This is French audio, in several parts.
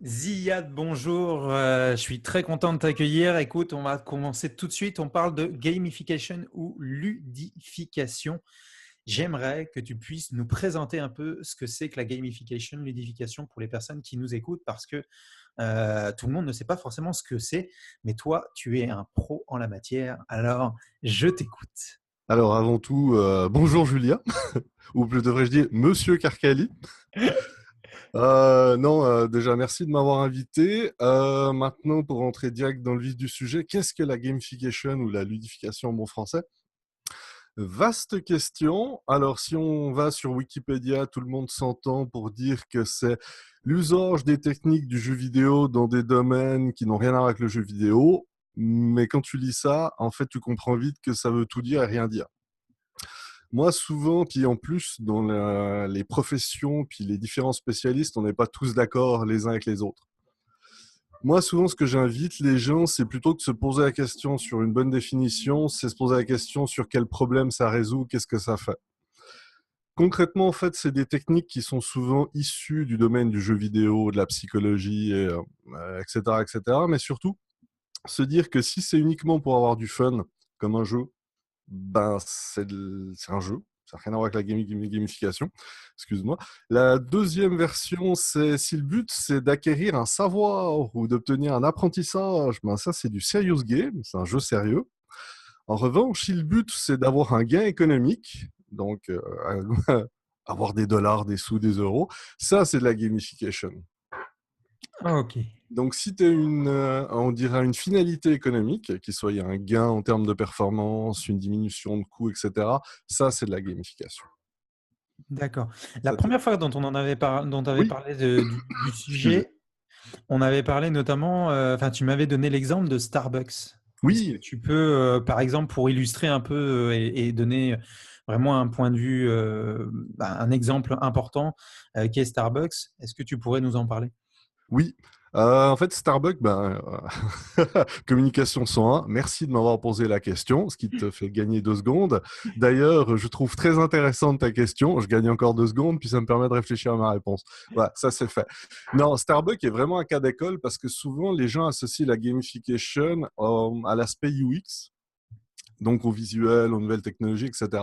Ziad, bonjour. Je suis très content de t'accueillir. Écoute, on va commencer tout de suite. On parle de gamification ou ludification. J'aimerais que tu puisses nous présenter un peu ce que c'est que la gamification, ludification pour les personnes qui nous écoutent parce que tout le monde ne sait pas forcément ce que c'est. Mais toi, tu es un pro en la matière. Alors, je t'écoute. Alors avant tout, bonjour Julia, ou plus devrais-je dire Monsieur Carcali. Non, déjà merci de m'avoir invité. Maintenant, pour rentrer direct dans le vif du sujet, qu'est-ce que la gamification ou la ludification en bon français? Vaste question. Alors si on va sur Wikipédia, tout le monde s'entend pour dire que c'est l'usage des techniques du jeu vidéo dans des domaines qui n'ont rien à voir avec le jeu vidéo. Mais quand tu lis ça, en fait, tu comprends vite que ça veut tout dire et rien dire. Moi, souvent, puis en plus, dans les professions, puis les différents spécialistes, on n'est pas tous d'accord les uns avec les autres. Moi, souvent, ce que j'invite les gens, c'est plutôt que de se poser la question sur une bonne définition, c'est se poser la question sur quel problème ça résout, qu'est-ce que ça fait. Concrètement, en fait, c'est des techniques qui sont souvent issues du domaine du jeu vidéo, de la psychologie, etc., etc. Mais surtout, se dire que si c'est uniquement pour avoir du fun, comme un jeu, ben, c'est un jeu. Ça n'a rien à voir avec la gamification. Excuse-moi. La deuxième version, c'est si le but, c'est d'acquérir un savoir ou d'obtenir un apprentissage, ben ça, c'est du serious game. C'est un jeu sérieux. En revanche, si le but, c'est d'avoir un gain économique, donc avoir des dollars, des sous, des euros, ça, c'est de la gamification. Ok. Donc, si tu as on dirait une finalité économique, qu'il soit un gain en termes de performance, une diminution de coûts, etc., ça, c'est de la gamification. D'accord. La Ça te- première fois dont on en avait dont tu avais Oui, parlé du excusez. sujet, on avait parlé notamment, enfin, tu m'avais donné l'exemple de Starbucks. Est-ce que Oui, tu peux, par exemple, pour illustrer un peu et donner vraiment un point de vue, un exemple important qu'est Starbucks, est-ce que tu pourrais nous en parler? oui. En fait, Starbucks, communication 101, merci de m'avoir posé la question, ce qui te fait gagner 2 secondes. D'ailleurs, je trouve très intéressante ta question. Je gagne encore 2 secondes, puis ça me permet de réfléchir à ma réponse. Voilà, ça c'est fait. Non, Starbucks est vraiment un cas d'école parce que souvent les gens associent la gamification à l'aspect UX, donc au visuel, aux nouvelles technologies, etc.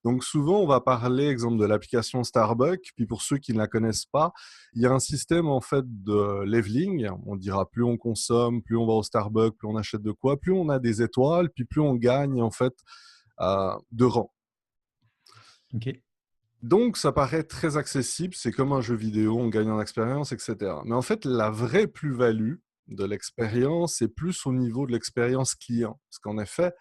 Donc souvent, on va parler, exemple, de l'application Starbucks. Puis pour ceux qui ne la connaissent pas, il y a un système en fait de leveling. On dira plus on consomme, plus on va au Starbucks, plus on achète de quoi, plus on a des étoiles, puis plus on gagne en fait de rang. Ok. Donc ça paraît très accessible, c'est comme un jeu vidéo, on gagne en expérience, etc. Mais en fait, la vraie plus-value de l'expérience, c'est plus au niveau de l'expérience client. Parce qu'en effet,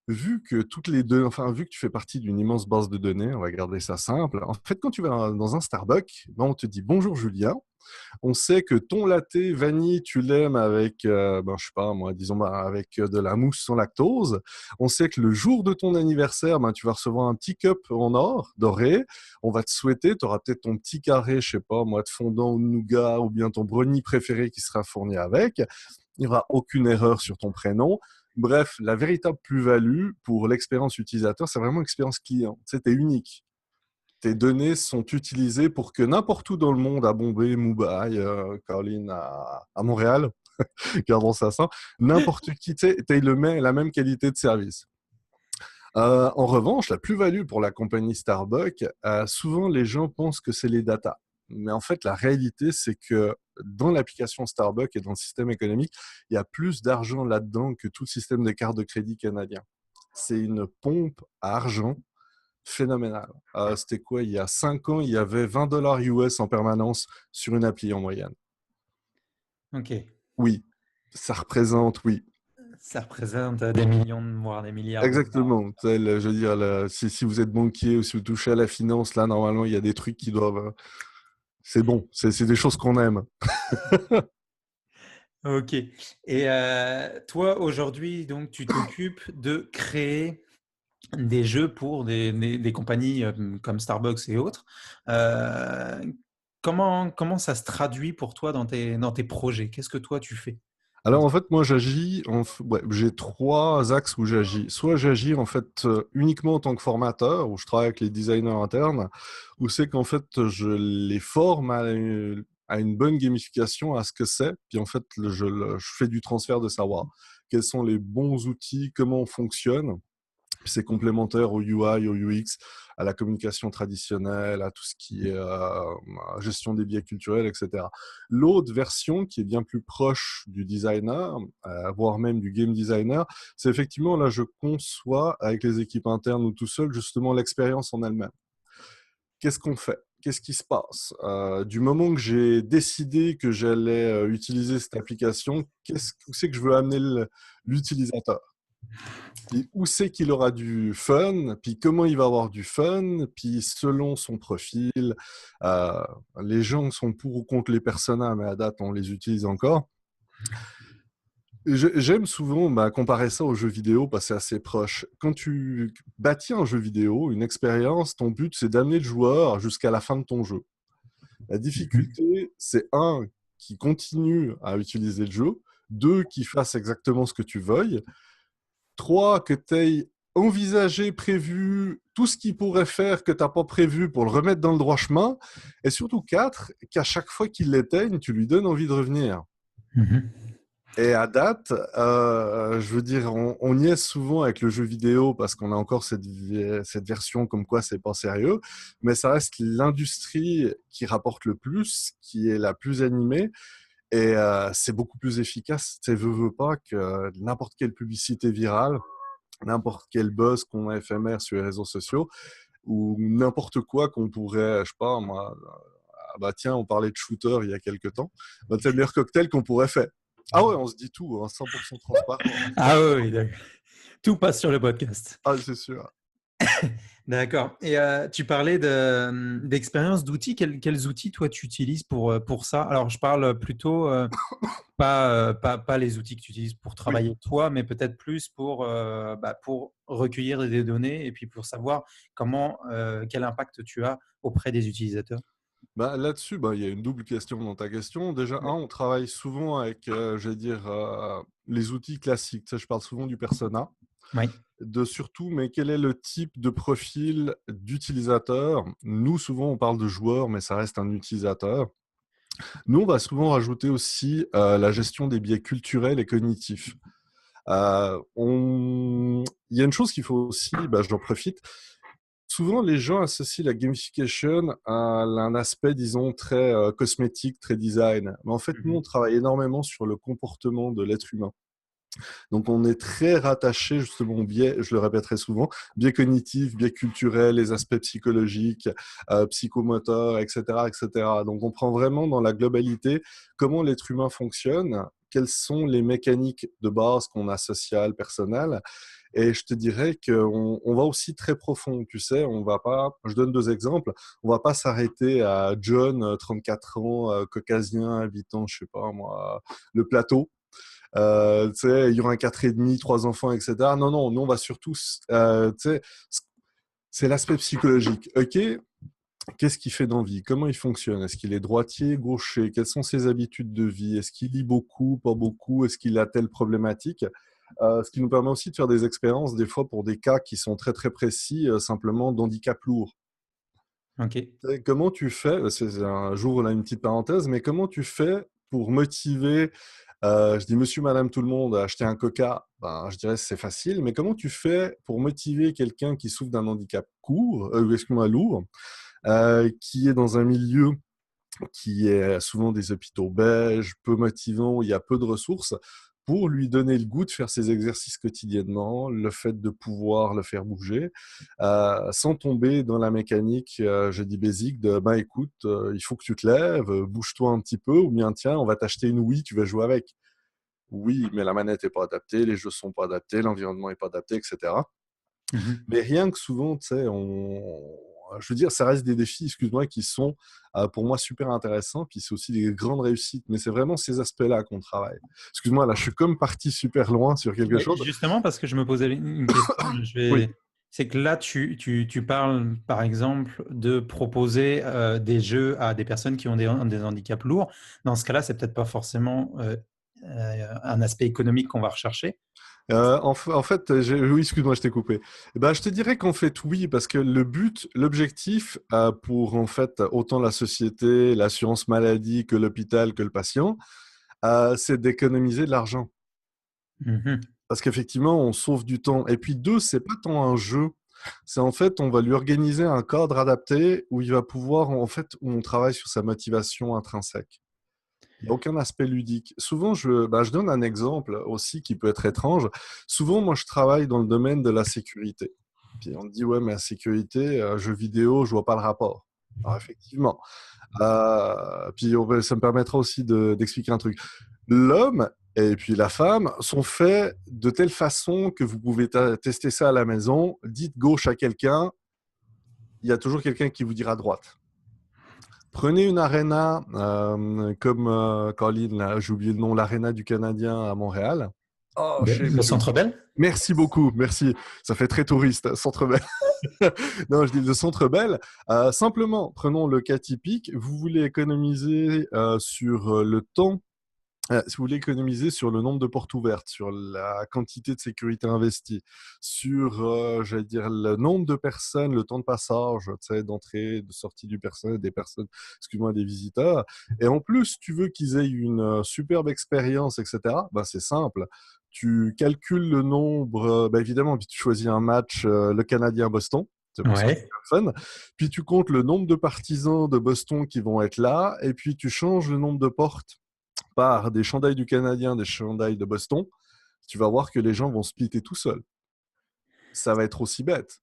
vu que vu que tu fais partie d'une immense base de données, on va garder ça simple. En fait, quand tu vas dans un Starbucks, ben, on te dit bonjour Julien. On sait que ton latte vanille, tu l'aimes avec, je sais pas moi, disons avec de la mousse sans lactose. On sait que le jour de ton anniversaire, ben, tu vas recevoir un petit cup en or doré. On va te souhaiter, tu auras peut-être ton petit carré, je sais pas moi, de fondant ou de nougat ou bien ton brownie préféré qui sera fourni avec. Il n'y aura aucune erreur sur ton prénom. Bref, la véritable plus-value pour l'expérience utilisateur, c'est vraiment l'expérience client. C'était unique. Tes données sont utilisées pour que n'importe où dans le monde, à Bombay, Mumbai, Caroline, à Montréal, gardons ça simple, n'importe qui ait la même qualité de service. En revanche, la plus-value pour la compagnie Starbucks, souvent les gens pensent que c'est les datas. Mais en fait, la réalité, c'est que dans l'application Starbucks et dans le système économique, il y a plus d'argent là-dedans que tout le système de cartes de crédit canadien. C'est une pompe à argent phénoménale. C'était quoi? Il y a 5 ans, il y avait 20 dollars US en permanence sur une appli en moyenne. Ok. Oui, ça représente, oui. Ça représente des millions, voire des milliards de dollars. Exactement. Je veux dire, si vous êtes banquier ou si vous touchez à la finance, là, normalement, il y a des trucs qui doivent. C'est bon, c'est des choses qu'on aime. Ok. Et toi, aujourd'hui, donc, tu t'occupes de créer des jeux pour des compagnies comme Starbucks et autres. Euh, comment ça se traduit pour toi dans tes projets? Qu'est-ce que toi, tu fais? Alors en fait, moi j'agis, ouais, j'ai 3 axes où j'agis. Soit j'agis en fait uniquement en tant que formateur, où je travaille avec les designers internes, où c'est qu'en fait je les forme à une bonne gamification, à ce que c'est. Puis en fait, je fais du transfert de savoir quels sont les bons outils, comment on fonctionne. Puis c'est complémentaire au UI, au UX, à la communication traditionnelle, à tout ce qui est gestion des biais culturels, etc. L'autre version, qui est bien plus proche du designer, voire même du game designer, c'est effectivement, là, je conçois avec les équipes internes ou tout seul, justement, l'expérience en elle-même. Qu'est-ce qu'on fait? Qu'est-ce qui se passe? Du moment que j'ai décidé que j'allais utiliser cette application, où c'est que je veux amener l'utilisateur? Puis où c'est qu'il aura du fun, puis comment il va avoir du fun, puis selon son profil, euh, les gens sont pour ou contre les personas, mais à date, on les utilise encore. J'aime souvent comparer ça aux jeux vidéo parce que c'est assez proche. Quand tu bâtis un jeu vidéo, une expérience, ton but, c'est d'amener le joueur jusqu'à la fin de ton jeu. La difficulté, c'est un, qui continue à utiliser le jeu, deux, qui fasse exactement ce que tu veuilles, trois, que tu aies envisagé, prévu tout ce qu'il pourrait faire que tu n'as pas prévu pour le remettre dans le droit chemin. Et surtout quatre, qu'à chaque fois qu'il l'éteigne, tu lui donnes envie de revenir. Et à date, je veux dire, on y est souvent avec le jeu vidéo parce qu'on a encore cette version comme quoi c'est pas sérieux, mais ça reste l'industrie qui rapporte le plus, qui est la plus animée. Et c'est beaucoup plus efficace, tu sais, veut pas, que n'importe quelle publicité virale, n'importe quel buzz qu'on a éphémère sur les réseaux sociaux, ou n'importe quoi qu'on pourrait, je sais pas, moi, tiens, on parlait de shooter il y a quelques temps, c'est le meilleur cocktail qu'on pourrait faire. Ah ouais, on se dit tout, hein, 100% transparent. Ah oui, d'accord. Tout passe sur le podcast. Ah, c'est sûr. D'accord. Et tu parlais d'expérience d'outils. Quels outils, toi, tu utilises pour ça? Alors, je parle plutôt pas les outils que tu utilises pour Oui. travailler toi, mais peut-être plus pour recueillir des données et puis pour savoir quel impact tu as auprès des utilisateurs. Là-dessus, il y a une double question dans ta question. Déjà, Oui. on travaille souvent avec, je vais dire, les outils classiques. Tu sais, je parle souvent du persona. Oui. Surtout, mais quel est le type de profil d'utilisateur? Nous, souvent, on parle de joueur, mais ça reste un utilisateur. Nous, on va souvent rajouter aussi la gestion des biais culturels et cognitifs. Il y a une chose qu'il faut aussi, j'en profite. Souvent, les gens associent la gamification à un aspect, disons, très cosmétique, très design. Mais en fait, nous, on travaille énormément sur le comportement de l'être humain. Donc, on est très rattaché justement aux biais, je le répéterai souvent, biais cognitifs, biais culturels, les aspects psychologiques, psychomoteurs, etc., etc. Donc, on prend vraiment dans la globalité comment l'être humain fonctionne, quelles sont les mécaniques de base qu'on a sociales, personnelles. Et je te dirais qu'on va aussi très profond, tu sais, on va pas, je donne deux exemples, on va pas s'arrêter à John, 34 ans, caucasien, habitant, je sais pas moi, le plateau. Tu sais, il y aura un 4,5, 3 enfants, etc. Non, non, nous, on va surtout, tu sais, c'est l'aspect psychologique. OK, qu'est-ce qu'il fait dans la vie? Comment il fonctionne? Est-ce qu'il est droitier, gaucher? Quelles sont ses habitudes de vie? Est-ce qu'il lit beaucoup, pas beaucoup? Est-ce qu'il a telle problématique? Ce qui nous permet aussi de faire des expériences, des fois, pour des cas qui sont très, très précis, simplement d'handicap lourd. OK. Comment tu fais, c'est un jour, là, une petite parenthèse, mais comment tu fais pour motiver, je dis monsieur, madame, tout le monde à acheter un coca? Je dirais c'est facile, mais comment tu fais pour motiver quelqu'un qui souffre d'un handicap excuse-moi, lourd, qui est dans un milieu qui est souvent des hôpitaux belges, peu motivants, où il y a peu de ressources, pour lui donner le goût de faire ses exercices quotidiennement, le fait de pouvoir le faire bouger, sans tomber dans la mécanique, je dis basique, de écoute, il faut que tu te lèves, bouge-toi un petit peu, ou bien tiens, on va t'acheter une Wii, tu vas jouer avec. Oui, mais la manette n'est pas adaptée, les jeux sont pas adaptés, l'environnement n'est pas adapté, etc. Mais rien que souvent, tu sais, je veux dire, ça reste des défis, excuse-moi, qui sont pour moi super intéressants. Puis c'est aussi des grandes réussites. Mais c'est vraiment ces aspects-là qu'on travaille. Excuse-moi, là, je suis comme parti super loin sur quelque Mais chose. justement, parce que je me posais une question, Oui, c'est que là, tu parles, par exemple, de proposer des jeux à des personnes qui ont des handicaps lourds. Dans ce cas-là, c'est peut-être pas forcément un aspect économique qu'on va rechercher. En fait, oui, excuse-moi, je t'ai coupé. Eh ben, je te dirais qu'en fait, oui, parce que l'objectif pour en fait autant la société, l'assurance maladie que l'hôpital que le patient, c'est d'économiser de l'argent. Mhm. Parce qu'effectivement, on sauve du temps. Et puis deux, c'est pas tant un jeu. C'est en fait, on va lui organiser un cadre adapté où il va pouvoir, en fait, où on travaille sur sa motivation intrinsèque. Il n'y a aucun aspect ludique. Souvent, je donne un exemple aussi qui peut être étrange. Souvent, moi, je travaille dans le domaine de la sécurité. Puis on me dit, ouais, mais la sécurité, jeux vidéo, je vois pas le rapport. Alors, effectivement. Ça me permettra aussi d'expliquer un truc. L'homme et puis la femme sont faits de telle façon que vous pouvez tester ça à la maison. Dites gauche à quelqu'un, il y a toujours quelqu'un qui vous dira droite. Prenez une arena comme Colin, là, j'ai oublié le nom, l'arena du Canadien à Montréal. Oh, je sais Le plus. Centre Bell? Merci beaucoup, merci. Ça fait très touriste, Centre Bell. Non, je dis le Centre Bell. Simplement, prenons le cas typique. Vous voulez économiser sur le temps. Si vous voulez économiser sur le nombre de portes ouvertes, sur la quantité de sécurité investie, sur, j'allais dire, le nombre de personnes, le temps de passage, tu sais, d'entrée, de sortie des personnes, excuse-moi, des visiteurs. Et en plus, tu veux qu'ils aient une superbe expérience, etc. Ben, c'est simple. Tu calcules le nombre, ben, évidemment, puis tu choisis un match, le Canadien-Boston. C'est pour ça que Ouais. c'est fun. Puis tu comptes le nombre de partisans de Boston qui vont être là, et puis tu changes le nombre de portes par des chandails du Canadien, des chandails de Boston, tu vas voir que les gens vont splitter tout seuls. Ça va être aussi bête.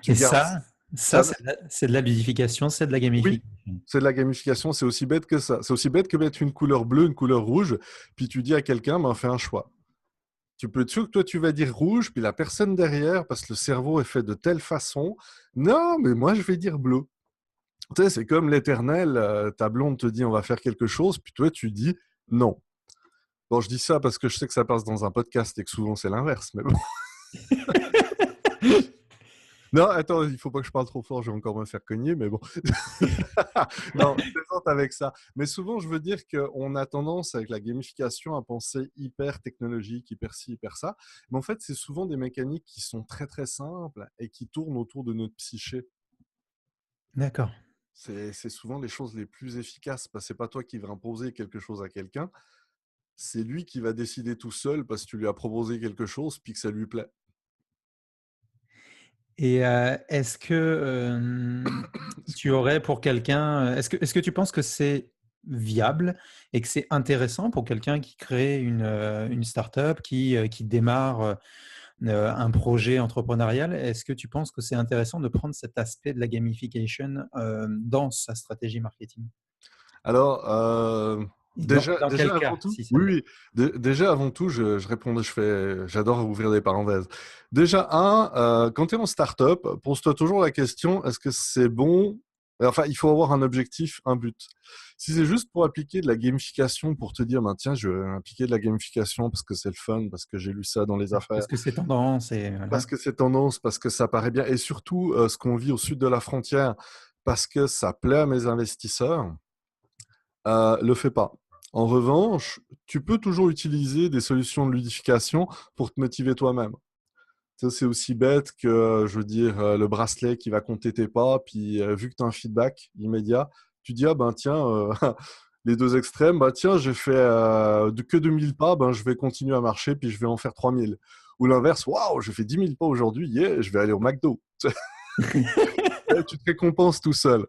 Tu Et gardes ça ça. c'est de la ludification, c'est de la Oui, gamification. c'est de la gamification, c'est aussi bête que ça. C'est aussi bête que mettre une couleur bleue, une couleur rouge, puis tu dis à quelqu'un, ben, fais un choix. Tu peux être sûr que toi, tu vas dire rouge, puis la personne derrière, parce que le cerveau est fait de telle façon, non, mais moi, je vais dire bleu. Tu sais, c'est comme l'éternel, ta blonde te dit, on va faire quelque chose, puis toi, tu dis non. Bon, je dis ça parce que je sais que ça passe dans un podcast et que souvent c'est l'inverse, mais bon. Non, attends, il faut pas que je parle trop fort, je vais encore me faire cogner, mais bon. Non, je plaisante avec ça. Mais souvent, je veux dire qu'on a tendance, avec la gamification, à penser hyper technologique, hyper ci, hyper ça. Mais en fait, c'est souvent des mécaniques qui sont très, très simples et qui tournent autour de notre psyché. D'accord. C'est souvent les choses les plus efficaces, parce que c'est pas toi qui vas imposer quelque chose à quelqu'un, c'est lui qui va décider tout seul parce que tu lui as proposé quelque chose puis que ça lui plaît. Et est-ce que, tu Excuse-moi. aurais pour quelqu'un, est-ce que tu penses que c'est viable et que c'est intéressant pour quelqu'un qui crée une start-up, qui démarre, un projet entrepreneurial? Est-ce que tu penses que c'est intéressant de prendre cet aspect de la gamification, dans sa stratégie marketing? Alors, Et dans déjà quel avant cas, tout, si c'est oui, le cas? oui, déjà avant tout, je répondais, j'adore ouvrir des parenthèses. Déjà, quand tu es en start-up, pose-toi toujours la question, est-ce que c'est bon? Enfin, il faut avoir un objectif, un but. Si c'est juste pour appliquer de la gamification, pour te dire, ben, tiens, je vais appliquer de la gamification parce que c'est le fun, parce que j'ai lu ça dans les affaires, Parce que c'est tendance et parce voilà. que c'est tendance, parce que ça paraît bien, et surtout, ce qu'on vit au sud de la frontière, parce que ça plaît à mes investisseurs, le fais pas. En revanche, tu peux toujours utiliser des solutions de ludification pour te motiver toi-même. Ça, c'est aussi bête que, je veux dire, le bracelet qui va compter tes pas, puis vu que tu as un feedback immédiat, tu dis, ah ben tiens, les deux extrêmes, bah tiens, j'ai fait que 2000 pas, ben je vais continuer à marcher, puis je vais en faire 3000. Ou l'inverse, waouh, j'ai fait 10 000 pas aujourd'hui, yeah, je vais aller au McDo. Tu te récompenses tout seul.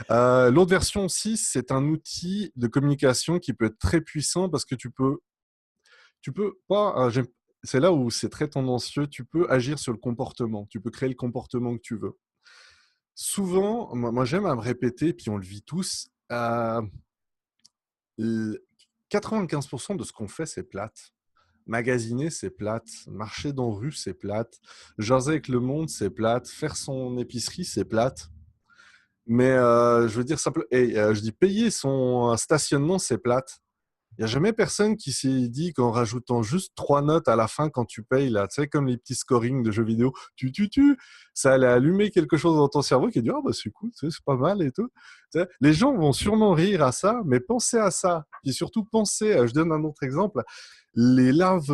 L'autre version aussi, c'est un outil de communication qui peut être très puissant parce que tu peux pas, c'est là où c'est très tendancieux, tu peux agir sur le comportement, tu peux créer le comportement que tu veux. Souvent, moi j'aime à me répéter, puis on le vit tous, 95% de ce qu'on fait, c'est plate. Magasiner, c'est plate. Marcher dans la rue, c'est plate. Jaser avec le monde, c'est plate. Faire son épicerie, c'est plate. Mais je veux dire, je dis payer son stationnement, c'est plate. Il n'y a jamais personne qui s'est dit qu'en rajoutant juste 3 notes à la fin quand tu payes, là, tu sais, comme les petits scorings de jeux vidéo, ça allait allumer quelque chose dans ton cerveau qui dit, ah bah c'est cool, tu sais, c'est pas mal et tout. Tu sais, les gens vont sûrement rire à ça, mais pensez à ça. Puis surtout, pensez, je donne un autre exemple, les laves.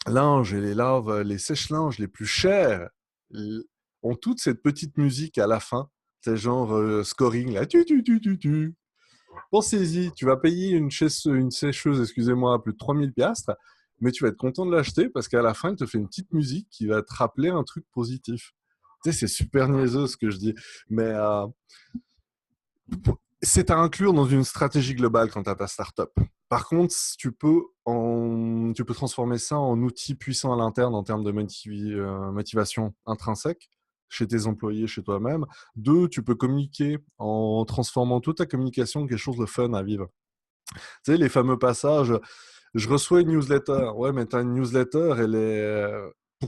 linges et les laves, les sèche-linges les plus chers ont toute cette petite musique à la fin. C'est genre scoring là. Tu. Pensez-y, tu vas payer une sécheuse, excusez-moi, à plus de 3000 piastres, mais tu vas être content de l'acheter parce qu'à la fin, elle te fait une petite musique qui va te rappeler un truc positif. Tu sais, c'est super niaiseux ce que je dis, mais c'est à inclure dans une stratégie globale quand tu as ta startup. Par contre, tu peux transformer ça en outil puissant à l'interne en termes de motivation intrinsèque chez tes employés, chez toi-même. Deux, tu peux communiquer en transformant toute ta communication en quelque chose de fun à vivre. Tu sais, les fameux passages, je reçois une newsletter. Ouais, mais ta newsletter, elle est...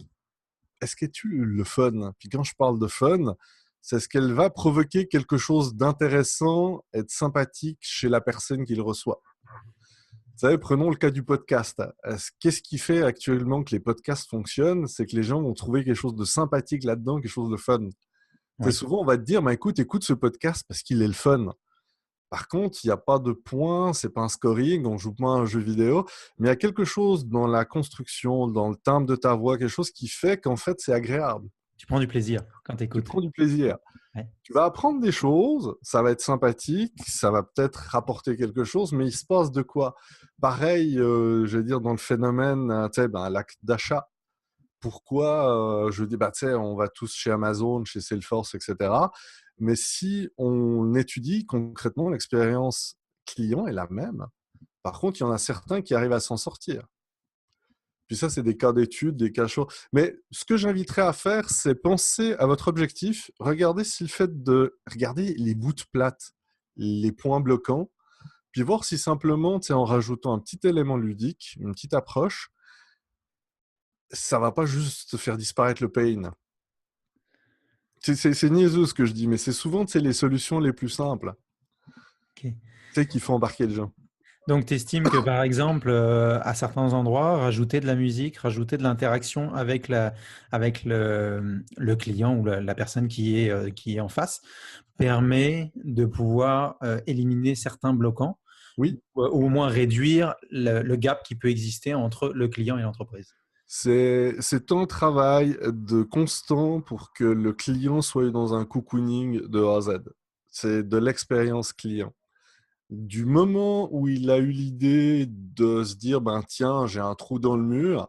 Est-ce que tu le fun? Puis quand je parle de fun, c'est ce qu'elle va provoquer quelque chose d'intéressant et de sympathique chez la personne qui le reçoit. Vous savez, prenons le cas du podcast. Qu'est-ce qui fait actuellement que les podcasts fonctionnent? C'est que les gens vont trouver quelque chose de sympathique là-dedans, quelque chose de fun. Oui. Souvent, on va te dire, bah, écoute ce podcast parce qu'il est le fun. Par contre, il n'y a pas de points, c'est pas un scoring, on joue pas à un jeu vidéo, mais il y a quelque chose dans la construction, dans le timbre de ta voix, quelque chose qui fait qu'en fait, c'est agréable. Tu prends du plaisir quand tu Tu écoutes. prends du plaisir. Ouais. Tu vas apprendre des choses, ça va être sympathique, ça va peut-être rapporter quelque chose, mais il se passe de quoi? Pareil, je vais dire, dans le phénomène, l'acte d'achat. Pourquoi je dis, bah, tu sais, on va tous chez Amazon, chez Salesforce, etc. Mais si on étudie concrètement, l'expérience client est la même. Par contre, il y en a certains qui arrivent à s'en sortir. Puis ça, c'est des cas d'études, des cas chauds. Mais ce que j'inviterais à faire, c'est penser à votre objectif. Regardez si le fait de regarder les bouts plates, les points bloquants, puis voir si simplement, tu sais, en rajoutant un petit élément ludique, une petite approche, ça va pas juste te faire disparaître le pain. C'est niaiseux ce que je dis, mais c'est souvent les solutions les plus simples, Ok. qui font embarquer les gens. Donc, tu estimes que, par exemple, à certains endroits, rajouter de la musique, rajouter de l'interaction avec, avec le client ou la personne qui est en face permet de pouvoir éliminer certains bloquants Oui, ou au moins réduire le gap qui peut exister entre le client et l'entreprise. c'est un travail de constant pour que le client soit dans un cocooning de A à Z. C'est de l'expérience client. Du moment où il a eu l'idée de se dire, ben tiens, j'ai un trou dans le mur,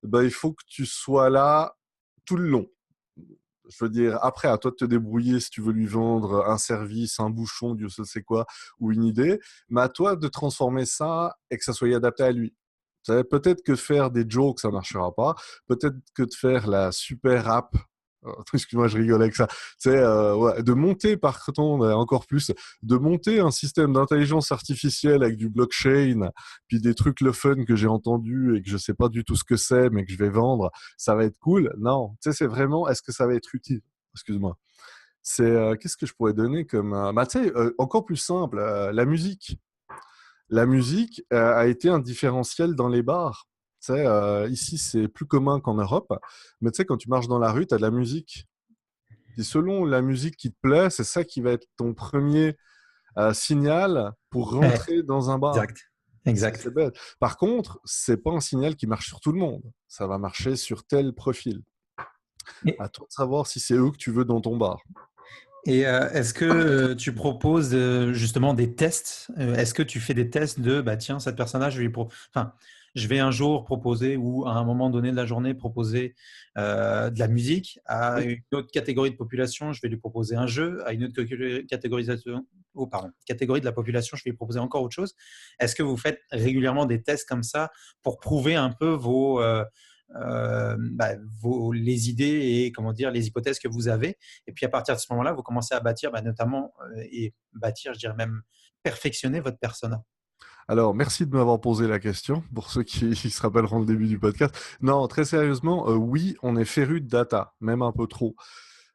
ben, il faut que tu sois là tout le long. Je veux dire, après, à toi de te débrouiller si tu veux lui vendre un service, un bouchon, Dieu sait quoi, ou une idée, mais à toi de transformer ça et que ça soit adapté à lui. Tu sais, peut-être que faire des jokes, ça marchera pas. Peut-être que de faire la super app, excuse-moi, je rigole avec ça. Tu sais, ouais, de monter par contre, encore plus, de monter un système d'intelligence artificielle avec du blockchain, puis des trucs le fun que j'ai entendu et que je sais pas du tout ce que c'est, mais que je vais vendre, ça va être cool. Non, tu sais, c'est vraiment, est-ce que ça va être utile? Excuse-moi. C'est, qu'est-ce que je pourrais donner comme, bah, tu sais, encore plus simple, la musique. La musique a été un différentiel dans les bars. Tu sais, ici, c'est plus commun qu'en Europe. Mais tu sais, quand tu marches dans la rue, tu as de la musique. Et selon la musique qui te plaît, c'est ça qui va être ton premier signal pour Ouais, rentrer dans un bar. exact. Exact. C'est bête. Par contre, c'est pas un signal qui marche sur tout le monde. Ça va marcher sur tel profil. Et, À toi de savoir si c'est eux que tu veux dans ton bar. est-ce que tu proposes justement des tests? Est-ce que tu fais des tests de, bah, tiens, cette personne-là, enfin, je vais un jour proposer ou à un moment donné de la journée proposer de la musique à Oui. une autre catégorie de population, je vais lui proposer un jeu, à une autre catégorisation, oh, pardon, catégorie de la population, je vais lui proposer encore autre chose. Est-ce que vous faites régulièrement des tests comme ça pour prouver un peu bah, les idées et comment dire les hypothèses que vous avez, et puis à partir de ce moment-là vous commencez à bâtir notamment et bâtir, je dirais même perfectionner votre persona. Alors, merci de m'avoir posé la question, pour ceux qui se rappelleront le début du podcast. Non, très sérieusement, oui, on est féru de data, même un peu trop.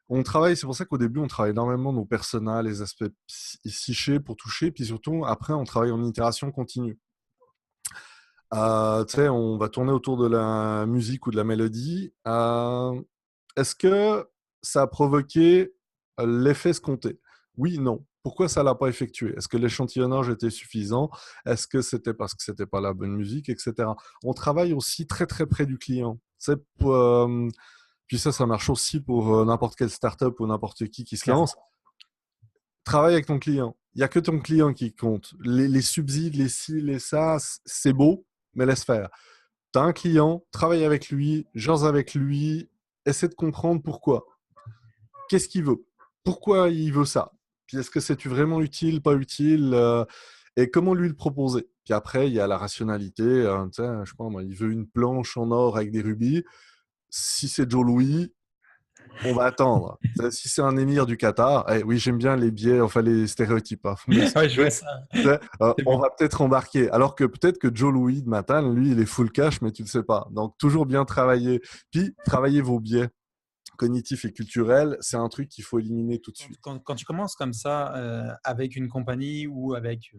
On travaille, c'est pour ça qu'au début, on travaille énormément nos personas, les aspects psychés pour toucher, puis surtout, après, on travaille en itération continue. Tu sais, on va tourner autour de la musique ou de la mélodie. Est-ce que ça a provoqué l'effet escompté? Oui, non. pourquoi ça ne l'a pas effectué? Est-ce que l'échantillonnage était suffisant? Est-ce que c'était parce que c'était pas la bonne musique, etc. On travaille aussi très très près du client. Puis ça marche aussi pour n'importe quelle startup ou n'importe qui se Clairement. lance. Travaille avec ton client. Il n'y a que ton client qui compte. Les subsides, les ci, les ça, c'est beau, mais laisse faire. Tu as un client, travaille avec lui, jase avec lui, essaie de comprendre pourquoi. Qu'est-ce qu'il veut? Pourquoi il veut ça? Puis est-ce que c'est vraiment utile, pas utile? Et comment lui le proposer? Puis après, il y a la rationalité. Tu sais, je sais pas moi, il veut une planche en or avec des rubis. Si c'est Joe Louis, on va attendre. Si c'est un émir du Qatar, oui, j'aime bien les biais, enfin les stéréotypes, hein, mais Ouais, je vois ça. C'est on bon. va peut-être embarquer. Alors que peut-être que Joe Louis de Matane, lui, il est full cash, mais tu ne le sais pas. Donc, toujours bien travailler. Puis, travailler vos biais cognitifs et culturels, c'est un truc qu'il faut éliminer tout de suite. Quand tu commences comme ça avec une compagnie ou avec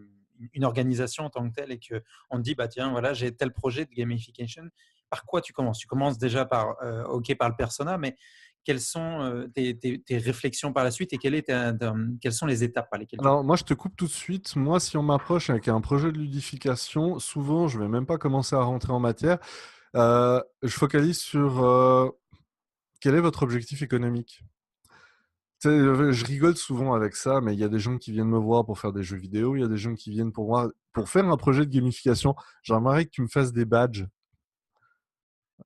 une organisation en tant que telle et qu'on te dit, bah, tiens, voilà, j'ai tel projet de gamification, par quoi tu commences? Tu commences déjà par, OK, par le persona, mais quelles sont tes réflexions par la suite et quelles sont les étapes par lesquelles tu Alors, moi, je te coupe tout de suite. Moi, si on m'approche avec un projet de ludification, souvent, je ne vais même pas commencer à rentrer en matière. Je focalise sur quel est votre objectif économique. Tu sais, je rigole souvent avec ça, mais il y a des gens qui viennent me voir pour faire des jeux vidéo, il y a des gens qui viennent pour moi pour faire un projet de gamification. J'aimerais que tu me fasses des badges.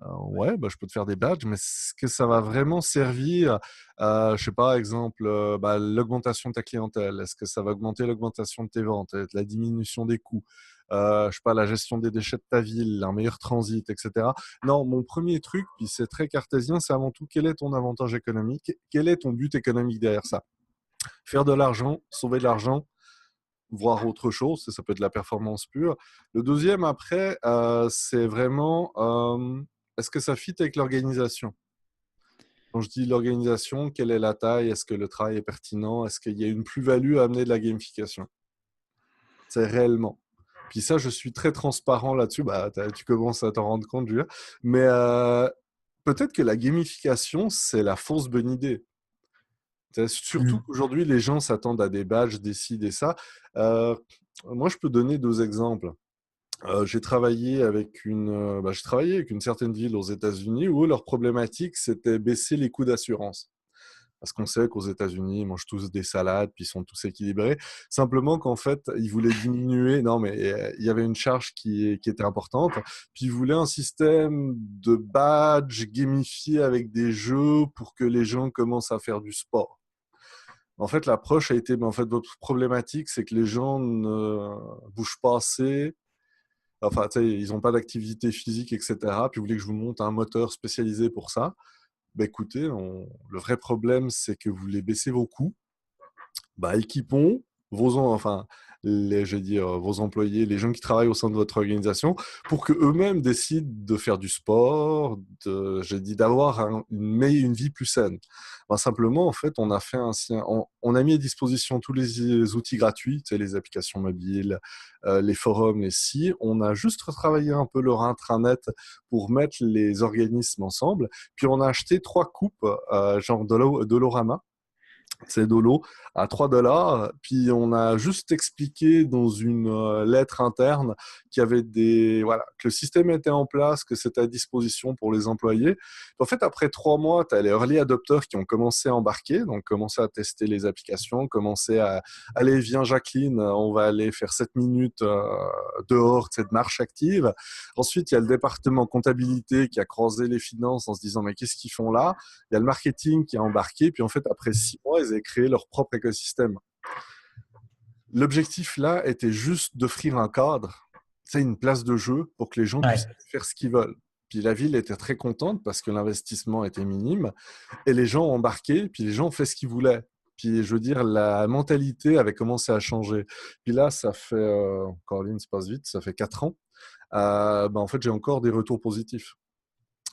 Ouais, bah, je peux te faire des badges, mais est-ce que ça va vraiment servir, je sais pas, exemple, l'augmentation de ta clientèle? Est-ce que ça va augmenter l'augmentation de tes ventes, la diminution des coûts? Je sais pas, la gestion des déchets de ta ville, un meilleur transit, etc. Non, mon premier truc, puis c'est très cartésien, c'est avant tout quel est ton avantage économique? Quel est ton but économique derrière ça? Faire de l'argent, sauver de l'argent, voire autre chose, ça peut être de la performance pure. Le deuxième, après, c'est vraiment est-ce que ça fit avec l'organisation? Quand je dis l'organisation, quelle est la taille? Est-ce que le travail est pertinent? Est-ce qu'il y a une plus-value à amener de la gamification? C'est réellement. Puis ça, je suis très transparent là-dessus. Bah, tu commences à t'en rendre compte, Julien. Mais peut-être que la gamification, c'est la fausse bonne idée. Surtout Mm. qu'aujourd'hui, les gens s'attendent à des badges, des ci, des ça. Moi, je peux donner deux exemples. J'ai travaillé avec une certaine ville aux États-Unis où leur problématique, c'était baisser les coûts d'assurance. Parce qu'on sait qu'aux États-Unis, ils mangent tous des salades, puis ils sont tous équilibrés. Simplement qu'en fait, ils voulaient diminuer. Non, mais il y avait une charge qui était importante. Puis ils voulaient un système de badge gamifié avec des jeux pour que les gens commencent à faire du sport. En fait, l'approche a été, en fait, votre problématique, c'est que les gens ne bougent pas assez. Enfin, tu sais, ils n'ont pas d'activité physique, etc. Puis vous voulez que je vous monte un moteur spécialisé pour ça. Ben écoutez, le vrai problème, c'est que vous voulez baisser vos coûts. Bah, équipons je veux dire, vos employés, les gens qui travaillent au sein de votre organisation, pour qu'eux-mêmes décident de faire du sport, d'avoir une vie plus saine. Ben, simplement, en fait, on a mis à disposition tous les outils gratuits, tu sais, les applications mobiles, les forums, les sites. On a juste retravaillé un peu leur intranet pour mettre les organismes ensemble. Puis on a acheté 3 coupes, genre Dolorama. C'est Dolo à 3 $. Puis on a juste expliqué dans une lettre interne voilà, que le système était en place, que c'était à disposition pour les employés. En fait, après 3 mois, tu as les early adopters qui ont commencé à embarquer, donc commencé à tester les applications, commencé à allez, viens Jacqueline, on va aller faire 7 minutes dehors, cette marche active. Ensuite, il y a le département comptabilité qui a croisé les finances en se disant mais qu'est-ce qu'ils font là? Il y a le marketing qui a embarqué, puis en fait, après 6 mois, ils avaient créé leur propre écosystème. L'objectif là était juste d'offrir un cadre, c'est une place de jeu pour que les gens puissent Ouais. faire ce qu'ils veulent. Puis la ville était très contente parce que l'investissement était minime et les gens ont embarqué, puis les gens ont fait ce qu'ils voulaient. Puis je veux dire, la mentalité avait commencé à changer. Puis là, ça fait, Caroline, ça passe vite, ça fait 4 ans. En fait, j'ai encore des retours positifs.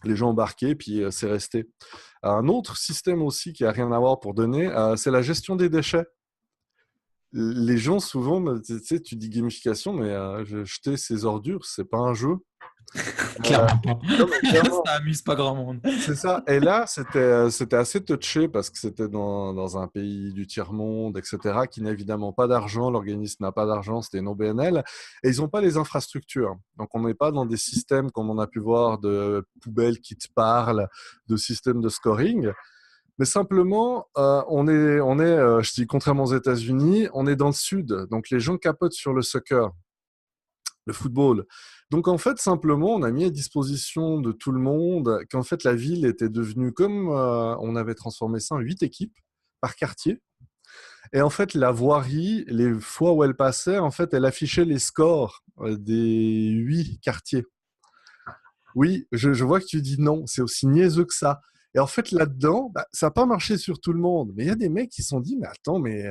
Les gens embarqués, puis c'est resté. Un autre système aussi qui n'a rien à voir pour donner, c'est la gestion des déchets. Les gens, souvent, tu sais, tu dis gamification, mais jeter ses ordures, c'est pas un jeu. Clairement pas. Non, mais clairement. Ça amuse pas grand monde. C'est ça. Et là, c'était assez touché parce que c'était dans un pays du tiers-monde, etc., qui n'a évidemment pas d'argent. L'organisme n'a pas d'argent, c'était une OBNL. Et ils n'ont pas les infrastructures. Donc, on n'est pas dans des systèmes comme on a pu voir de poubelles qui te parlent, de systèmes de scoring. Mais simplement, je dis, contrairement aux États-Unis, on est dans le sud. Donc, les gens capotent sur le soccer, le football. Donc en fait, simplement, on a mis à disposition de tout le monde qu'en fait la ville était devenue comme on avait transformé ça en 8 équipes par quartier. Et en fait, la voirie, les fois où elle passait, en fait, elle affichait les scores des 8 quartiers. Oui, je vois que tu dis non, c'est aussi niaiseux que ça. Et en fait, là-dedans, bah, ça n'a pas marché sur tout le monde. Mais il y a des mecs qui se sont dit, mais attends, mais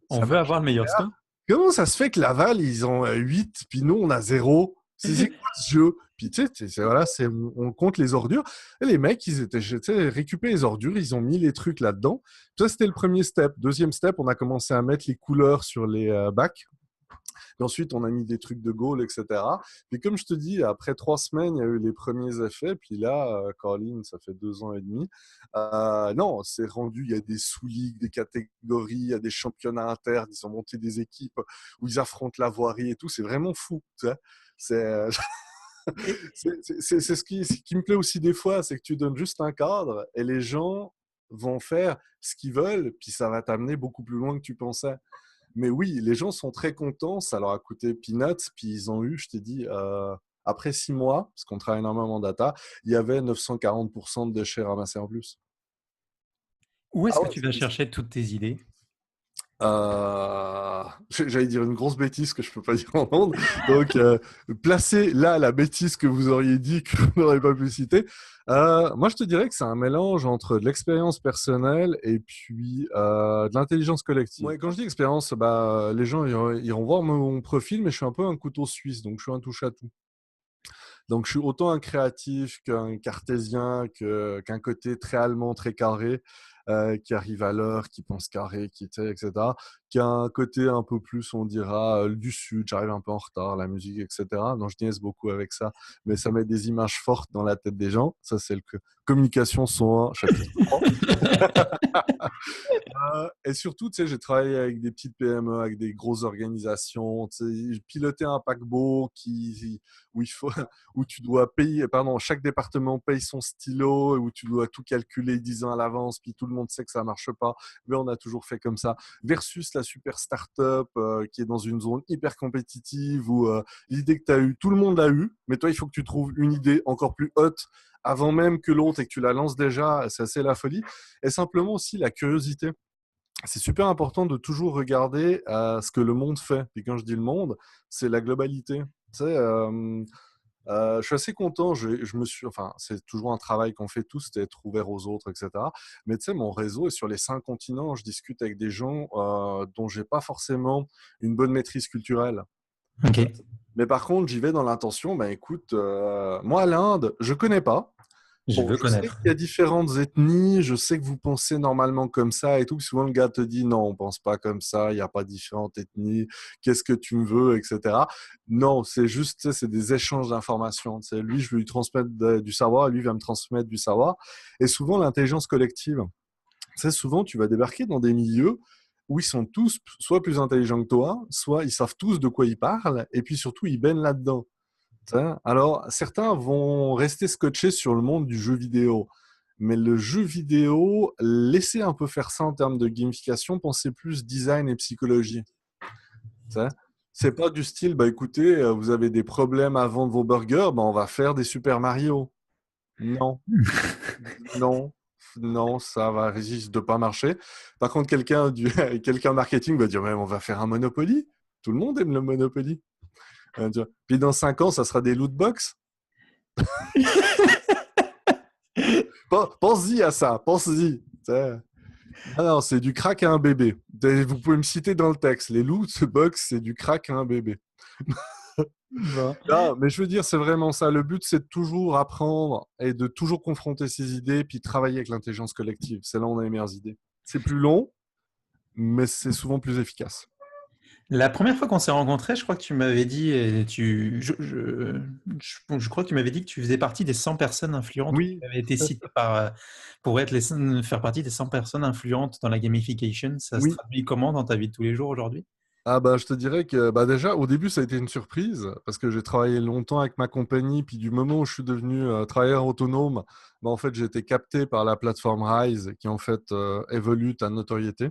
On ça veut marche. avoir le meilleur score. Comment ça se fait que Laval, ils ont 8, puis nous, on a 0? C'est quoi ce jeu? Puis tu sais, voilà, on compte les ordures. Et les mecs, ils étaient, tu sais, récupérés les ordures, ils ont mis les trucs là-dedans. Ça, c'était le premier step. Deuxième step, on a commencé à mettre les couleurs sur les bacs. Et ensuite, on a mis des trucs de Gaulle, etc. Puis comme je te dis, après 3 semaines, il y a eu les premiers effets. Puis là, Caroline, ça fait 2 ans et demi. Non, c'est rendu, il y a des sous-ligues, des catégories, il y a des championnats internes, ils ont monté des équipes où ils affrontent la voirie et tout. C'est vraiment fou. Tu sais. C'est ce qui me plaît aussi des fois, c'est que tu donnes juste un cadre et les gens vont faire ce qu'ils veulent, puis ça va t'amener beaucoup plus loin que tu pensais. Mais oui, les gens sont très contents. Ça leur a coûté peanuts. Puis ils ont eu, je t'ai dit, après 6 mois, parce qu'on travaille énormément en data, il y avait 940% de déchets ramassés en plus. Où est-ce Ah que ouais, tu vas chercher toutes tes idées? j'allais dire une grosse bêtise que je ne peux pas dire en ondes. Donc, placez là la bêtise que vous auriez dit que vous n'auriez pas pu citer. Moi, je te dirais que c'est un mélange entre de l'expérience personnelle et puis de l'intelligence collective. Ouais, quand je dis expérience, bah, les gens iront voir mon profil, mais je suis un peu un couteau suisse, donc je suis un touche-à-tout. Donc, je suis autant un créatif qu'un cartésien, qu'un côté très allemand, très carré, qui arrive à l'heure, qui pense carré, etc. Qu'un côté un peu plus, on dira, du sud, j'arrive un peu en retard, la musique, etc. Non, je niaise beaucoup avec ça, mais ça met des images fortes dans la tête des gens. Ça, c'est le communication son 1, chapitre 3. Et surtout, tu sais, j'ai travaillé avec des petites PME, avec des grosses organisations. Tu sais, j'ai piloté un paquebot où il faut, où tu dois payer, pardon, chaque département paye son stylo, où tu dois tout calculer 10 ans à l'avance, puis tout le monde sait que ça marche pas. Mais on a toujours fait comme ça. Versus la super start-up qui est dans une zone hyper compétitive où l'idée que tu as eue, tout le monde l'a eue, mais toi, il faut que tu trouves une idée encore plus haute avant même que l'autre et que tu la lances déjà. C'est assez la folie. Et simplement aussi la curiosité. C'est super important de toujours regarder ce que le monde fait. Puis quand je dis le monde, c'est la globalité. Tu sais, je suis assez content. Enfin, c'est toujours un travail qu'on fait tous, c'est être ouvert aux autres, etc. Mais tu sais, mon réseau est sur les 5 continents. Je discute avec des gens dont j'ai pas forcément une bonne maîtrise culturelle. Ok. Mais par contre, j'y vais dans l'intention. Ben écoute, moi l'Inde, je connais pas. Je Bon, veux je sais connaître. qu'il y a différentes ethnies, je sais que vous pensez normalement comme ça et tout. Souvent, le gars te dit non, on pense pas comme ça, il n'y a pas différentes ethnies, qu'est-ce que tu me veux, etc. Non, c'est juste, tu sais, c'est des échanges d'informations. Tu sais, lui, je vais lui transmettre du savoir, lui va me transmettre du savoir. Et souvent, l'intelligence collective, tu sais, souvent, tu vas débarquer dans des milieux où ils sont tous soit plus intelligents que toi, soit ils savent tous de quoi ils parlent, et puis surtout, ils baignent là-dedans. Alors, certains vont rester scotchés sur le monde du jeu vidéo. Mais le jeu vidéo, laissez un peu faire ça en termes de gamification, pensez plus design et psychologie. C'est pas du style, bah écoutez, vous avez des problèmes à vendre vos burgers, bah on va faire des Super Mario. Non, non, non, ça va risque de pas marcher. Par contre, quelqu'un marketing va dire, mais on va faire un Monopoly. Tout le monde aime le Monopoly. Puis dans 5 ans, ça sera des loot box. Pense-y à ça, pense-y. Ah non, c'est du crack à un bébé. Vous pouvez me citer dans le texte. Les loot box, c'est du crack à un bébé. Bon. Non, mais je veux dire, c'est vraiment ça. Le but, c'est de toujours apprendre et de toujours confronter ses idées, puis travailler avec l'intelligence collective. C'est là où on a les meilleures idées. C'est plus long, mais c'est souvent plus efficace. La première fois qu'on s'est rencontrés, je crois que tu m'avais dit, je crois que tu m'avais dit que tu faisais partie des 100 personnes influentes, ou Oui, tu avais été cité pour faire partie des 100 personnes influentes dans la gamification. Ça se oui. traduit comment dans ta vie de tous les jours aujourd'hui? Ah bah, je te dirais que bah déjà, au début, ça a été une surprise parce que j'ai travaillé longtemps avec ma compagnie. Puis du moment où je suis devenu travailleur autonome, bah, en fait, j'ai été capté par la plateforme Rise qui en fait évolue ta notoriété.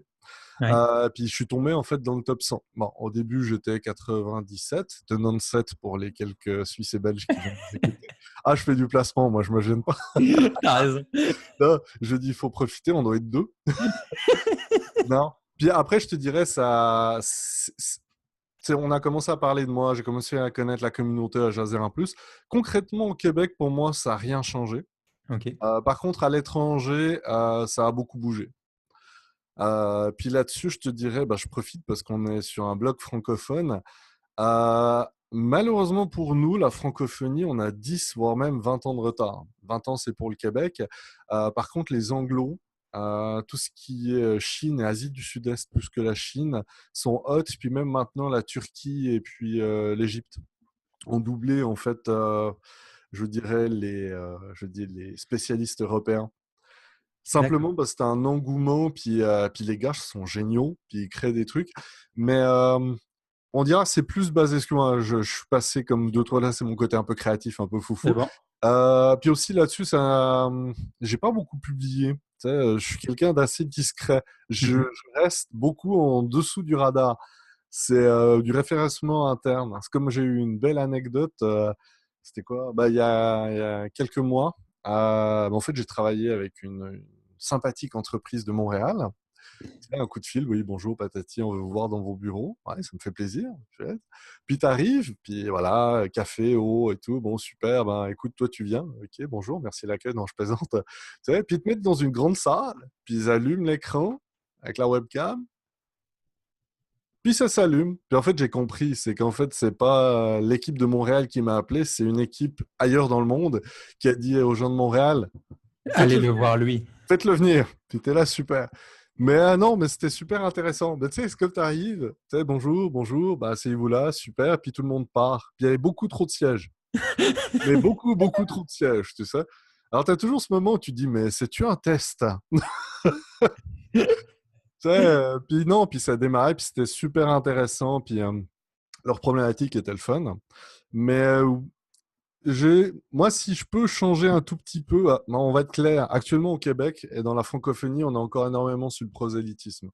Ouais. Puis je suis tombé en fait dans le top 100. Bon, au début, j'étais 97, de 97 pour les quelques Suisses et Belges qui vont nous écouter. Ah, je fais du placement, moi, je me gêne pas. T'as raison. Là, je dis, il faut profiter, on doit être deux. Non. Puis après, je te dirais, on a commencé à parler de moi, j'ai commencé à connaître la communauté, à jaser un plus. Concrètement, au Québec, pour moi, ça n'a rien changé. Ok. Par contre, à l'étranger, ça a beaucoup bougé. Puis là-dessus, je te dirais, bah, je profite parce qu'on est sur un blog francophone. Malheureusement pour nous, la francophonie, on a 10 voire même 20 ans de retard. 20 ans, c'est pour le Québec. Par contre, les anglos, tout ce qui est Chine et Asie du Sud-Est, plus que la Chine, sont hot. Puis même maintenant, la Turquie et puis l'Égypte ont doublé, en fait, je dirais, les spécialistes européens. D'accord. Simplement parce que c'est un engouement, puis les gars sont géniaux, puis ils créent des trucs. Mais on dira c'est plus basé sur moi. Je suis passé comme deux, trois là, c'est mon côté un peu créatif, un peu C'est foufou. bon. Puis aussi là-dessus, j'ai pas beaucoup publié. Tu sais, je suis quelqu'un d'assez discret. Je Mhm. reste beaucoup en dessous du radar. C'est du référencement interne. C'est comme j'ai eu une belle anecdote. C'était quoi? Bah, il y a quelques mois. En fait, j'ai travaillé avec une sympathique entreprise de Montréal. Un coup de fil, oui, bonjour, patati, on veut vous voir dans vos bureaux. Ouais, ça me fait plaisir. Chouette. Puis tu arrives, puis voilà, café, eau et tout. Bon, super, ben écoute, toi tu viens. Ok, bonjour, merci de l'accueil, non, je plaisante. Tu sais, puis ils te mettent dans une grande salle, puis ils allument l'écran avec la webcam, puis ça s'allume. Puis en fait, j'ai compris, c'est qu'en fait, c'est pas l'équipe de Montréal qui m'a appelé, c'est une équipe ailleurs dans le monde qui a dit aux gens de Montréal, Allez faites-le le venir. voir lui. Faites-le venir. Tu étais là, super. Mais non, mais c'était super intéressant. Mais tu sais, est-ce que tu arrives, tu sais, bonjour, bonjour, bah, asseyez-vous là, super, puis tout le monde part. Puis il y avait beaucoup trop de sièges. Mais beaucoup, beaucoup trop de sièges, tu sais. Alors, tu as toujours ce moment où tu dis, mais c'est-tu un test? Tu sais, puis non, puis ça démarrait, puis c'était super intéressant, puis leur problématique était le fun. Mais moi, si je peux changer un tout petit peu, non, on va être clair. Actuellement, au Québec et dans la francophonie, on est encore énormément sur le prosélytisme.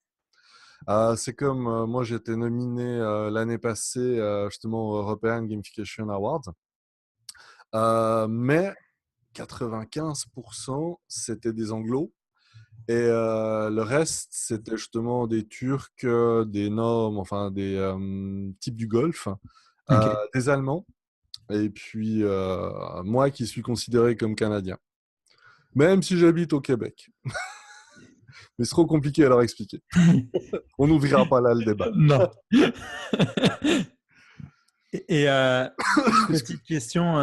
C'est comme moi, j'ai été nominé l'année passée justement au European Gamification Awards. Mais 95%, c'était des anglos. Et le reste, c'était justement des Turcs, des Nords, enfin des types du Golfe, Ok. des Allemands, et puis moi qui suis considéré comme Canadien, même si j'habite au Québec. Mais c'est trop compliqué à leur expliquer. On n'ouvrira pas là le débat. Non. Et Excuse. petite question,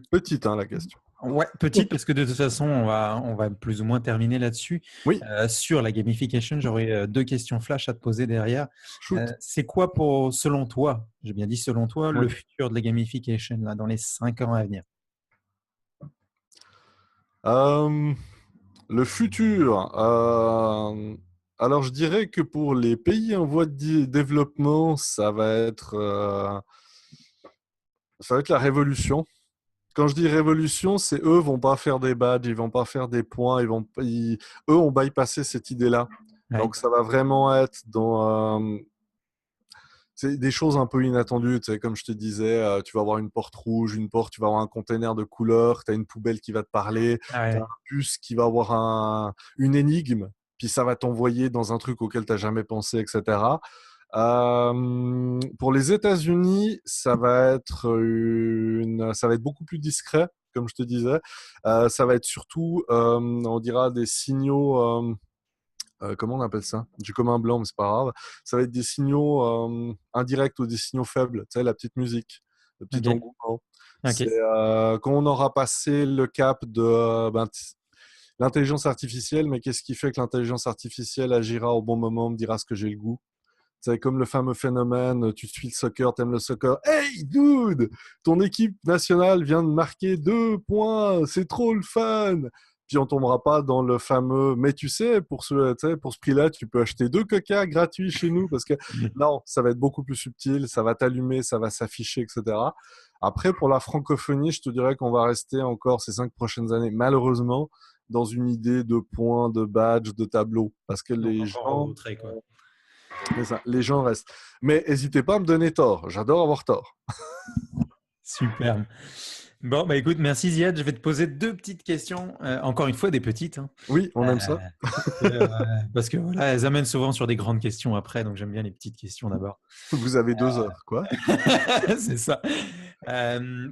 Petite, hein, la question. ouais, petite parce que de toute façon, on va plus ou moins terminer là-dessus. Oui, Sur la gamification, j'aurais deux questions flash à te poser derrière. shoot. C'est quoi selon toi, j'ai bien dit selon toi, le Oui. futur de la gamification là, dans les 5 ans à venir? Euh, le futur. Alors, je dirais que pour les pays en voie de développement, ça va être la révolution. Quand je dis révolution, c'est eux vont pas faire des badges, ils vont pas faire des points, eux ont bypassé cette idée-là. Ouais. Donc, ça va vraiment être dans c'est des choses un peu inattendues. Tu sais, comme je te disais, tu vas avoir une porte rouge, une porte, tu vas avoir un container de couleur, tu as une poubelle qui va te parler, Ah tu as un ouais. bus qui va avoir une énigme, puis ça va t'envoyer dans un truc auquel tu n'as jamais pensé, etc. Pour les États-Unis, ça va être beaucoup plus discret, comme je te disais. Ça va être surtout, on dira, des signaux. Comment on appelle ça? J'ai comme un blanc, mais c'est pas grave. Ça va être des signaux indirects ou des signaux faibles. Tu sais, la petite musique, le petit Ok. engouement. Ok. C'est quand on aura passé le cap de l'intelligence artificielle, mais qu'est-ce qui fait que l'intelligence artificielle agira au bon moment, me dira ce que j'ai le goût? C'est comme le fameux phénomène, tu suis le soccer, t'aimes le soccer. Hey, dude, ton équipe nationale vient de marquer 2 points, c'est trop le fun. Puis on tombera pas dans le fameux, mais tu sais, pour ce prix-là, tu peux acheter 2 coca gratuits chez nous parce que non, ça va être beaucoup plus subtil, ça va t'allumer, ça va s'afficher, etc. Après, pour la francophonie, je te dirais qu'on va rester encore ces 5 prochaines années, malheureusement, dans une idée de points, de badges, de tableaux, parce que Donc les encore en gens, retrait, quoi. c'est ça, les gens restent. Mais n'hésitez pas à me donner tort. J'adore avoir tort. Superbe. Bon, bah écoute, merci Ziad. Je vais te poser deux petites questions. Encore une fois, des petites, hein. Oui, on Euh, aime ça. euh, parce que voilà, elles amènent souvent sur des grandes questions après, donc j'aime bien les petites questions d'abord. Vous avez 2 heures, quoi. C'est ça.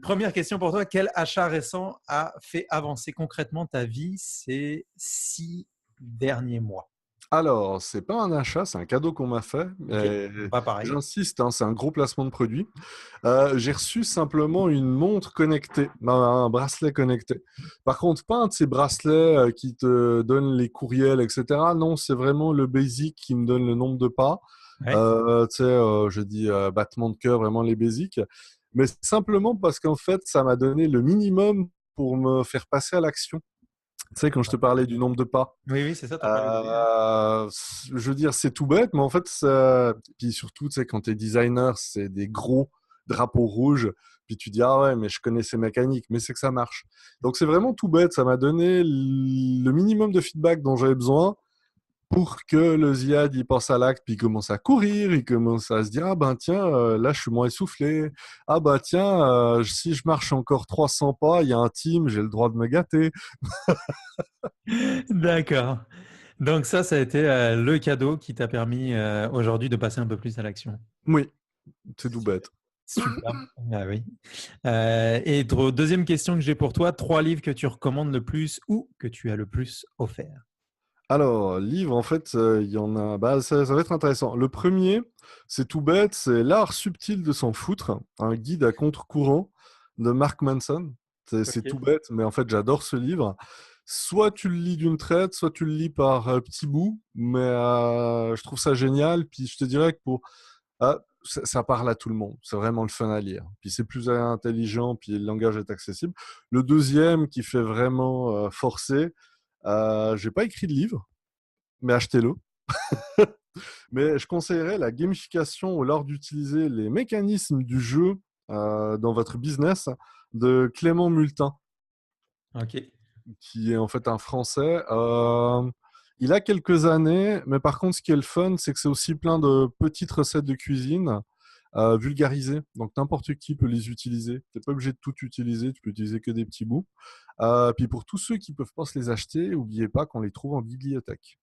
Première question pour toi. Quel achat récent a fait avancer concrètement ta vie ces 6 derniers mois? Alors, c'est pas un achat, c'est un cadeau qu'on m'a fait. Ok, pas pareil. J'insiste, hein, c'est un gros placement de produit. J'ai reçu simplement une montre connectée, un bracelet connecté. Par contre, pas un de ces bracelets qui te donne les courriels, etc. Non, c'est vraiment le basic qui me donne le nombre de pas. Ouais. Je dis battement de cœur, vraiment les basiques. Mais simplement parce qu'en fait, ça m'a donné le minimum pour me faire passer à l'action. Tu sais, quand je te parlais du nombre de pas. Oui, oui, c'est ça, tu as parlé de... Je veux dire, c'est tout bête, mais en fait, puis surtout, tu sais, quand tu es designer, c'est des gros drapeaux rouges. Puis tu dis, ah ouais, mais je connais ces mécaniques, mais c'est que ça marche. Donc c'est vraiment tout bête. Ça m'a donné le minimum de feedback dont j'avais besoin pour que le Ziad il passe à l'acte, puis il commence à courir, il commence à se dire, ah ben tiens, là je suis moins essoufflé. Ah ben tiens, si je marche encore 300 pas, il y a un team, j'ai le droit de me gâter. D'accord. Donc ça a été le cadeau qui t'a permis aujourd'hui de passer un peu plus à l'action. Oui, c'est tout bête. Super. Ah oui. Deuxième question que j'ai pour toi, 3 livres que tu recommandes le plus ou que tu as le plus offert. Alors, livre, en fait, il y en a. Bah, ça va être intéressant. Le premier, c'est tout bête, c'est L'art subtil de s'en foutre, un guide à contre-courant de Mark Manson. C'est Ok. tout bête, mais en fait, j'adore ce livre. Soit tu le lis d'une traite, soit tu le lis par petits bouts, mais je trouve ça génial. Puis je te dirais que ça parle à tout le monde. C'est vraiment le fun à lire. Puis c'est plus intelligent, puis le langage est accessible. Le deuxième qui fait vraiment forcer, j'ai pas écrit de livre, mais achetez-le. Mais je conseillerais la gamification ou l'art d'utiliser les mécanismes du jeu dans votre business de Clément Multin, Ok. qui est en fait un Français. Il a quelques années, mais par contre, ce qui est le fun, c'est que c'est aussi plein de petites recettes de cuisine vulgarisées. Donc n'importe qui peut les utiliser. Tu n'es pas obligé de tout utiliser, tu peux utiliser que des petits bouts. Puis pour tous ceux qui ne peuvent pas se les acheter, n'oubliez pas qu'on les trouve en bibliothèque.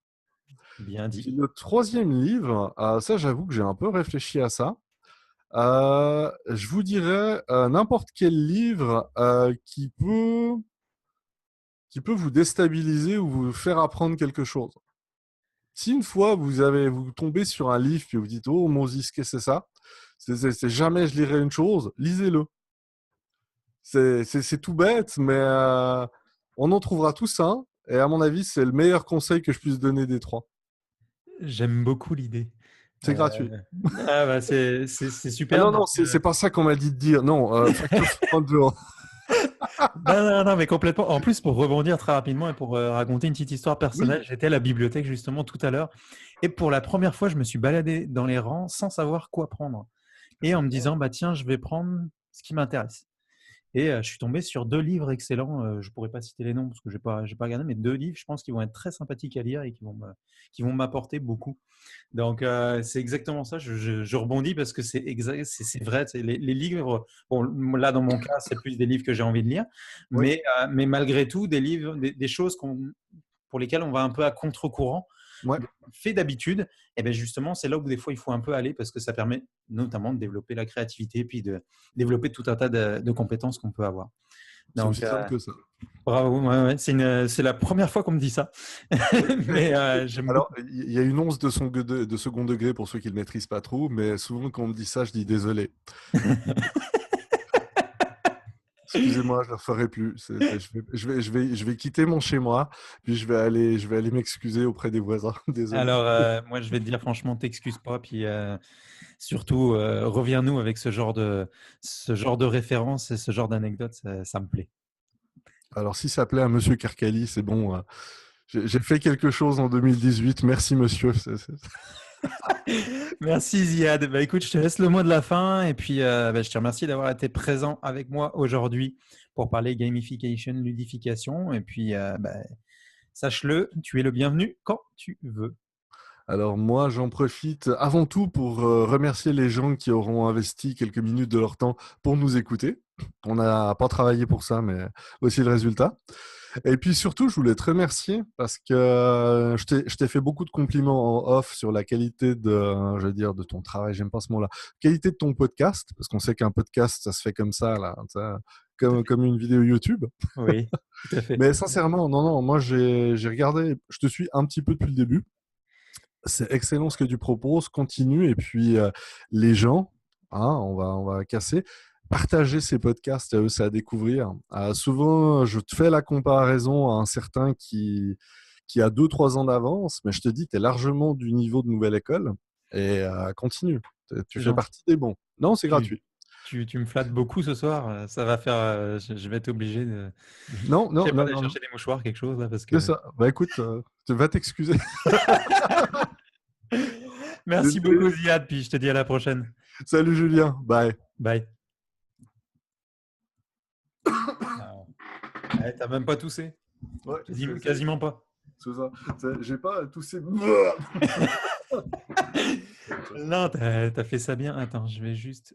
Bien Puis dit. le troisième livre, ça j'avoue que j'ai un peu réfléchi à ça. Je vous dirais n'importe quel livre qui peut vous déstabiliser ou vous faire apprendre quelque chose. Si une fois vous tombez sur un livre et vous dites oh Moses, qu'est-ce que c'est ça? C'est jamais je lirai une chose, lisez-le. C'est tout bête, mais on en trouvera tous un. Et à mon avis, c'est le meilleur conseil que je puisse donner des trois. J'aime beaucoup l'idée. C'est Euh, gratuit. ah bah c'est Ah superbe non, non, parce que c'est pas ça qu'on m'a dit de dire. Non, facture 52 ans. non, mais complètement. En plus, pour rebondir très rapidement et pour raconter une petite histoire personnelle, Oui, j'étais à la bibliothèque justement tout à l'heure et pour la première fois, je me suis baladé dans les rangs sans savoir quoi prendre et en me disant bah tiens, je vais prendre ce qui m'intéresse. Et je suis tombé sur 2 livres excellents. Je pourrais pas citer les noms parce que j'ai pas regardé, mais 2 livres, je pense, qui vont être très sympathiques à lire et qui vont m'apporter beaucoup. Donc, c'est exactement ça. Je rebondis parce que c'est exact, c'est vrai. Les livres, bon, là, dans mon cas, c'est plus des livres que j'ai envie de lire, oui, mais malgré tout, des livres, des choses pour lesquelles on va un peu à contre-courant, ouais. fait d'habitude, et bien justement, c'est là où des fois il faut un peu aller parce que ça permet notamment de développer la créativité puis de développer tout un tas de compétences qu'on peut avoir. C'est Donc, aussi simple que ça. bravo, ouais, c'est la première fois qu'on me dit ça. Mais j'aime Alors, beaucoup. il y a une once de second degré pour ceux qui ne le maîtrisent pas trop, mais souvent quand on me dit ça, je dis désolé. Excusez-moi, je ne le ferai plus. Je vais quitter mon chez moi, puis je vais aller m'excuser auprès des voisins. Désolé. Alors, moi, je vais te dire franchement, t'excuses pas. Puis surtout, reviens-nous avec ce genre de référence et ce genre d'anecdote, ça me plaît. Alors, si ça plaît à Monsieur Kerkali, c'est bon. J'ai fait quelque chose en 2018. Merci, monsieur. Merci Ziad. Bah, écoute, je te laisse le mot de la fin et puis je te remercie d'avoir été présent avec moi aujourd'hui pour parler gamification, ludification. Et puis, sache-le, tu es le bienvenu quand tu veux. Alors moi, j'en profite avant tout pour remercier les gens qui auront investi quelques minutes de leur temps pour nous écouter. On n'a pas travaillé pour ça, mais aussi le résultat. Et puis surtout, je voulais te remercier parce que je t'ai fait beaucoup de compliments en off sur la qualité je veux dire, de ton travail, j'aime pas ce mot-là, qualité de ton podcast, parce qu'on sait qu'un podcast, ça se fait comme ça, là, comme une vidéo YouTube. Oui, tout à fait. Mais sincèrement, non, moi j'ai regardé, je te suis un petit peu depuis le début. C'est excellent ce que tu proposes, continue. Et puis, les gens, hein, on va casser, partager ces podcasts, c'est à découvrir. Souvent, je te fais la comparaison à un certain qui a 2-3 ans d'avance, mais je te dis, tu es largement du niveau de Nouvelle École et continue. Tu C'est fais gentil. partie des bons. Non, c'est gratuit. Tu me flattes beaucoup ce soir. Ça va faire. Je vais être obligé de. Non, Je non, sais pas, non, d'aller non, non. chercher des mouchoirs, quelque chose là, parce C'est que. ça. Bah écoute, tu vas t'excuser. Merci beaucoup Désolé. Ziad. Puis je te dis à la prochaine. Salut Julien. Bye. Bye. Ah. Ouais, t'as même pas toussé. Ouais, Quasiment pas. c'est ça. J'ai pas toussé. Non, t'as fait ça bien. Attends, je vais juste